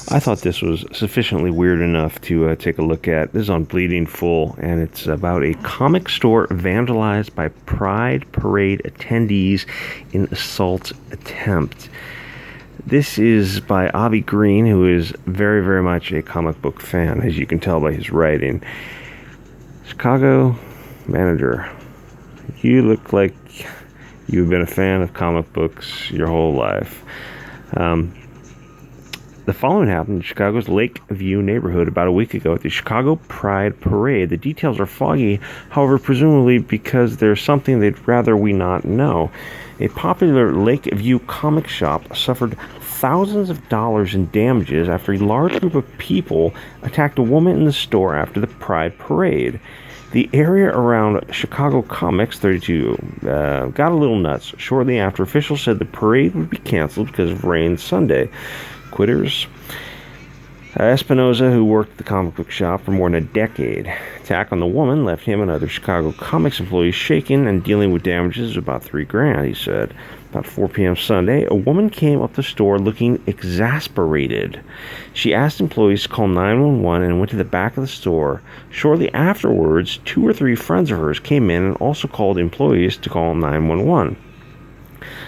I thought this was sufficiently weird enough to take a look at. This is on Bleeding Full, and it's about a comic store vandalized by Pride Parade attendees in assault attempt. This is by Avi Green, who is very, very much a comic book fan, as you can tell by his writing. Chicago manager, you look like you've been a fan of comic books your whole life. The following happened in Chicago's Lakeview neighborhood about a week ago at the Chicago Pride Parade. The details are foggy, however, presumably because there's something they'd rather we not know. A popular Lakeview comic shop suffered thousands of dollars in damages after a large group of people attacked a woman in the store after the Pride Parade. The area around Chicago Comics 32 got a little nuts shortly after officials said the parade would be canceled because of rain Sunday. Quitters. Espinoza, who worked at the comic book shop for more than a decade. Attack on the woman left him and other Chicago Comics employees shaken and dealing with damages of about $3,000, he said. About 4 p.m. Sunday, a woman came up the store looking exasperated. She asked employees to call 911 and went to the back of the store. Shortly afterwards, 2 or 3 friends of hers came in and also called employees to call 911.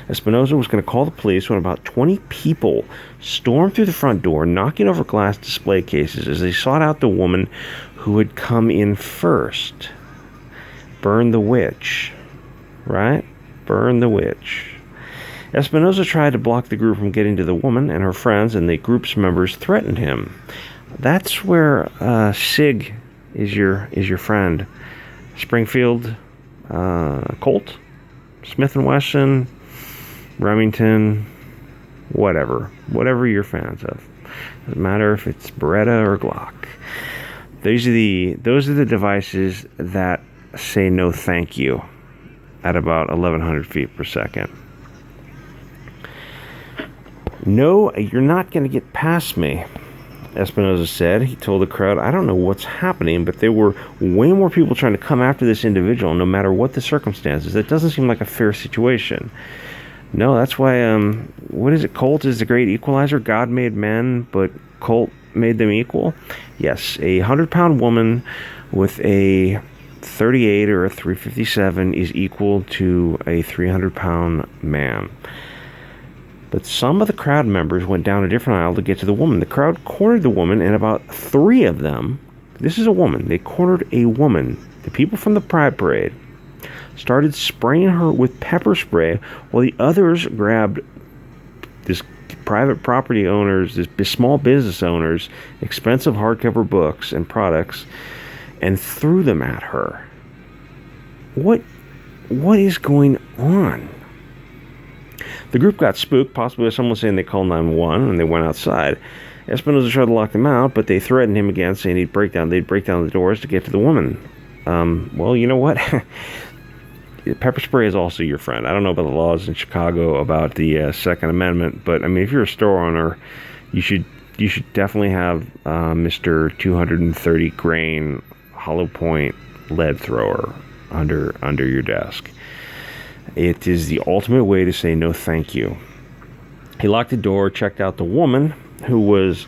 Espinoza was going to call the police when about 20 people stormed through the front door, knocking over glass display cases as they sought out the woman who had come in first. Burn the witch. Right? Burn the witch. Espinoza tried to block the group from getting to the woman and her friends, and the group's members threatened him. That's where Sig is your friend. Springfield, Colt, Smith & Wesson, Remington, whatever you're fans of. Doesn't matter if it's Beretta or Glock. Those are the devices that say no thank you at about 1,100 feet per second. No, you're not going to get past me, Espinoza said. He told the crowd, I don't know what's happening, but there were way more people trying to come after this individual, no matter what the circumstances. It doesn't seem like a fair situation. No, that's why, what is it? Colt is the great equalizer. God made men, but Colt made them equal. Yes, a 100-pound woman with a 38 or a 357 is equal to a 300-pound man. But some of the crowd members went down a different aisle to get to the woman. The crowd cornered the woman, and about 3 of them, this is a woman, they cornered a woman, the people from the Pride Parade, started spraying her with pepper spray while the others grabbed this private property owners, this small business owners, expensive hardcover books and products and threw them at her. What is going on? The group got spooked, possibly with someone saying they called 911 and they went outside. Espinoza tried to lock them out, but they threatened him again, saying they'd break down the doors to get to the woman. Well, you know what? Pepper spray is also your friend. I don't know about the laws in Chicago about the Second Amendment, but I mean, if you're a store owner, you should definitely have Mr. 230 grain hollow point lead thrower under your desk. It is the ultimate way to say no thank you. He locked the door, checked out the woman, who was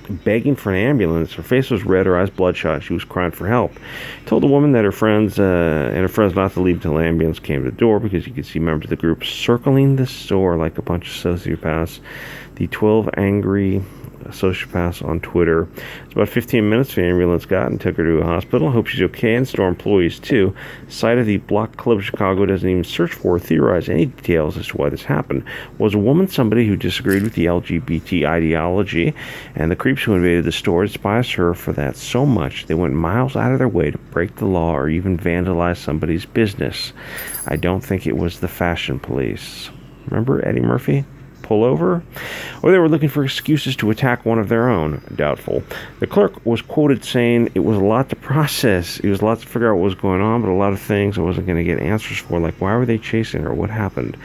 begging for an ambulance. Her face was red, her eyes bloodshot. She was crying for help. He told the woman that her friends not to leave until the ambulance came to the door, because you could see members of the group circling the store like a bunch of sociopaths. The 12 angry sociopaths on Twitter. It's about 15 minutes the ambulance got and took her to a hospital. Hope she's okay, and store employees too. The site of the Block Club of Chicago doesn't even search for or theorize any details as to why this happened. Was a woman somebody who disagreed with the LGBT ideology? And the creeps who invaded the store despised her for that so much they went miles out of their way to break the law or even vandalize somebody's business. I don't think it was the fashion police. Remember Eddie Murphy? Pull over? Or they were looking for excuses to attack one of their own. Doubtful. The clerk was quoted saying it was a lot to process. It was a lot to figure out what was going on, but a lot of things I wasn't going to get answers for, like why were they chasing her? What happened?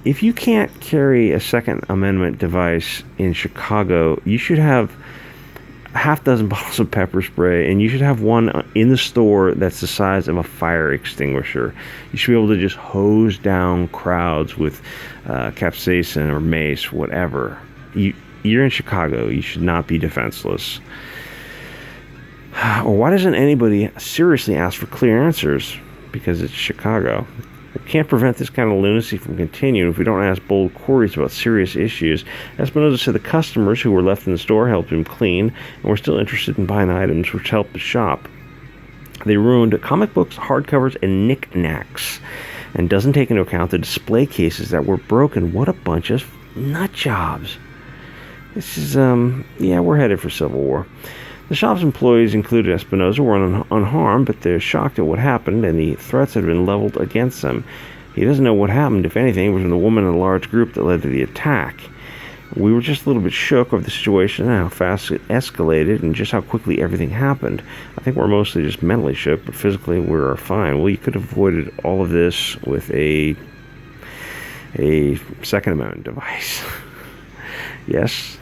If you can't carry a Second Amendment device in Chicago, you should have a half dozen bottles of pepper spray, and you should have one in the store that's the size of a fire extinguisher. You should be able to just hose down crowds with capsaicin or mace, whatever. You're in Chicago. You should not be defenseless. Or why doesn't anybody seriously ask for clear answers? Because it's Chicago. We can't prevent this kind of lunacy from continuing if we don't ask bold queries about serious issues. Espinosa said the customers who were left in the store helped him clean and were still interested in buying items which helped the shop. They ruined comic books, hardcovers, and knickknacks, and doesn't take into account the display cases that were broken. What a bunch of nut jobs. This is, we're headed for civil war. The shop's employees, including Espinosa, were unharmed, but they're shocked at what happened and the threats that have been leveled against them. He doesn't know what happened, if anything, between the woman and the large group that led to the attack. We were just a little bit shook over the situation and how fast it escalated and just how quickly everything happened. I think we're mostly just mentally shook, but physically we're fine. Well, you could have avoided all of this with a Second Amendment device. Yes.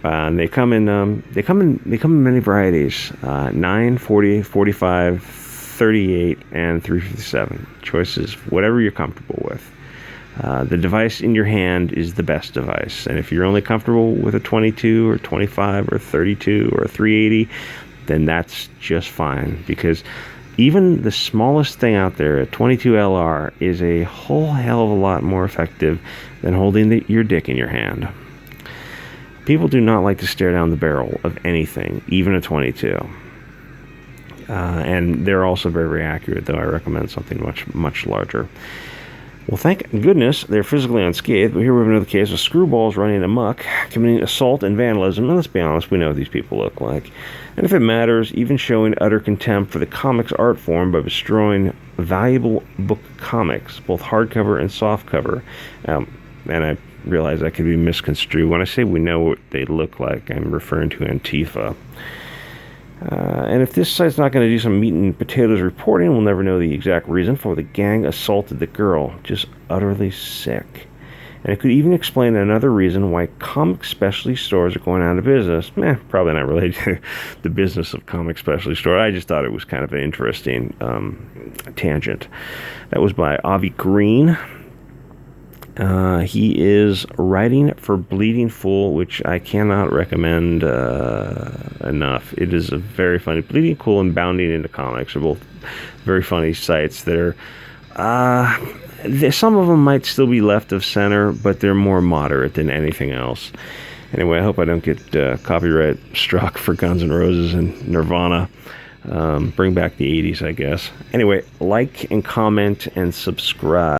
They come in many varieties: 9, 40, 45, 38, and 357. Choices, whatever you're comfortable with. The device in your hand is the best device, and if you're only comfortable with a 22 or 25 or 32 or a 380, then that's just fine, because even the smallest thing out there, a 22 LR, is a whole hell of a lot more effective than holding your dick in your hand. People do not like to stare down the barrel of anything, even a 22. And they're also very, very accurate, though I recommend something much, much larger. Well, thank goodness they're physically unscathed, but here we have another case of screwballs running amok, committing assault and vandalism, and let's be honest, we know what these people look like. And if it matters, even showing utter contempt for the comics art form by destroying valuable book comics, both hardcover and softcover. And I realize that could be misconstrued. When I say we know what they look like, I'm referring to Antifa. And if this site's not going to do some meat and potatoes reporting, we'll never know the exact reason for the gang assaulted the girl. Just utterly sick. And it could even explain another reason why comic specialty stores are going out of business. Probably not related to the business of comic specialty store. I just thought it was kind of an interesting tangent. That was by Avi Green. He is writing for Bleeding Fool, which I cannot recommend enough. It is a very funny. Bleeding Cool and Bounding into Comics are both very funny sites that are, some of them might still be left of center, but they're more moderate than anything else. Anyway, I hope I don't get copyright struck for Guns N' Roses and Nirvana. Bring back the 80s, I guess. Anyway, like and comment and subscribe.